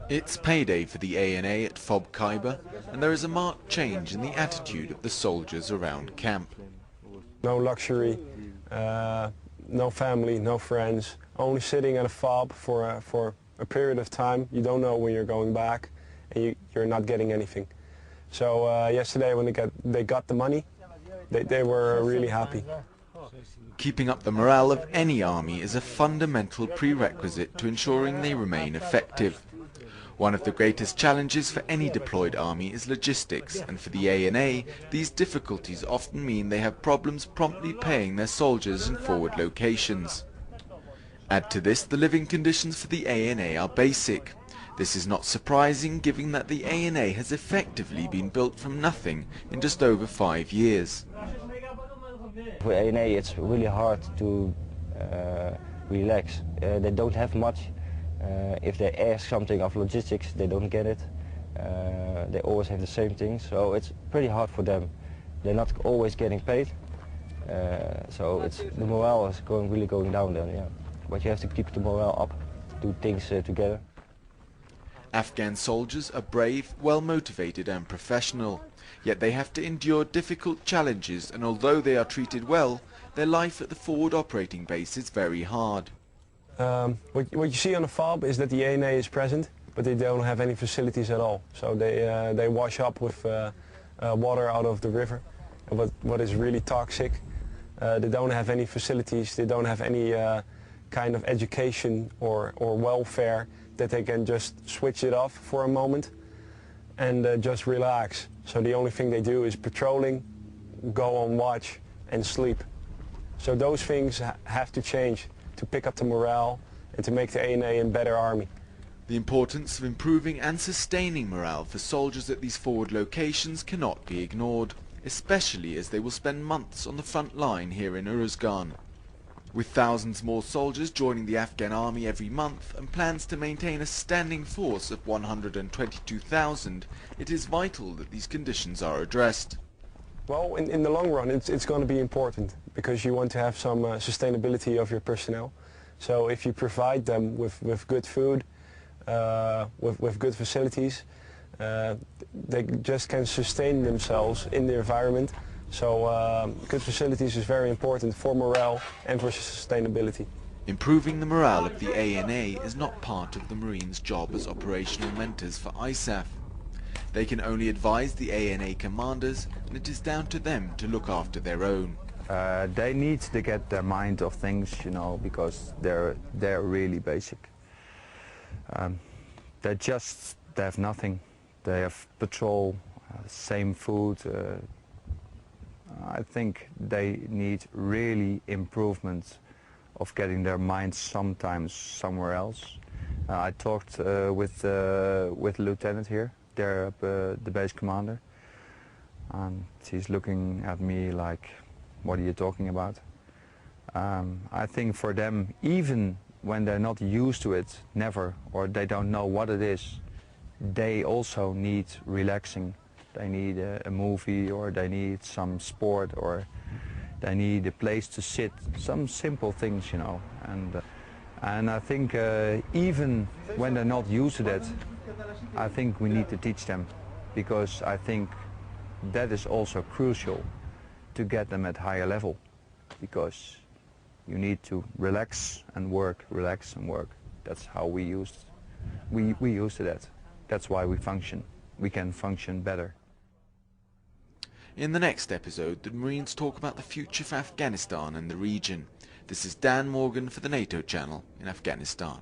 It's payday for the ANA at FOB Khyber, and there is a marked change in the attitude of the soldiers around camp. No luxury, no family, no friends, only sitting at a FOB for a period of time. You don't know when you're going back, and you're not getting anything. So yesterday when they got the money, they were really happy. Keeping up the morale of any army is a fundamental prerequisite to ensuring they remain effective. One of the greatest challenges for any deployed army is logistics, and for the ANA, these difficulties often mean they have problems promptly paying their soldiers in forward locations. Add to this, the living conditions for the ANA are basic. This is not surprising given that the ANA has effectively been built from nothing in just over 5 years. For ANA it's really hard to relax. They don't have much. If they ask something of logistics, they don't get it. They always have the same thing, so it's pretty hard for them. They're not always getting paid, so the morale is really going down then, yeah. But you have to keep the morale up, do things together. Afghan soldiers are brave, well-motivated and professional, yet they have to endure difficult challenges, and although they are treated well, their life at the forward operating base is very hard. What you see on the FOB is that the ANA is present, but they don't have any facilities at all. So they wash up with water out of the river, what is really toxic. They don't have any facilities, they don't have any kind of education or welfare that they can just switch it off for a moment and just relax. So the only thing they do is patrolling, go on watch and sleep. So those things have to change to pick up the morale and to make the ANA a better army. The importance of improving and sustaining morale for soldiers at these forward locations cannot be ignored, especially as they will spend months on the front line here in Uruzgan. With thousands more soldiers joining the Afghan army every month and plans to maintain a standing force of 122,000, it is vital that these conditions are addressed. Well, in the long run it's going to be important because you want to have some sustainability of your personnel. So if you provide them with good food, with good facilities, they just can sustain themselves in the environment. So good facilities is very important for morale and for sustainability. Improving the morale of the ANA is not part of the Marines' job as operational mentors for ISAF. They can only advise the ANA commanders, and it is down to them to look after their own. They need to get their mind off things, you know, because they're really basic. They have nothing. They have patrol, same food. I think they need really improvement of getting their minds sometimes somewhere else. I talked with the lieutenant here, the base commander, and he's looking at me like, what are you talking about? I think for them, even when they're not used to it, never, or they don't know what it is, they also need relaxing. They need a movie, or they need some sport, or they need a place to sit, some simple things, you know. And I think even when they're not used to that, I think we need to teach them, because I think that is also crucial to get them at higher level, because you need to relax and work, relax and work. That's how we used to that. That's why we function. We can function better. In the next episode, the Marines talk about the future for Afghanistan and the region. This is Dan Morgan for the NATO channel in Afghanistan.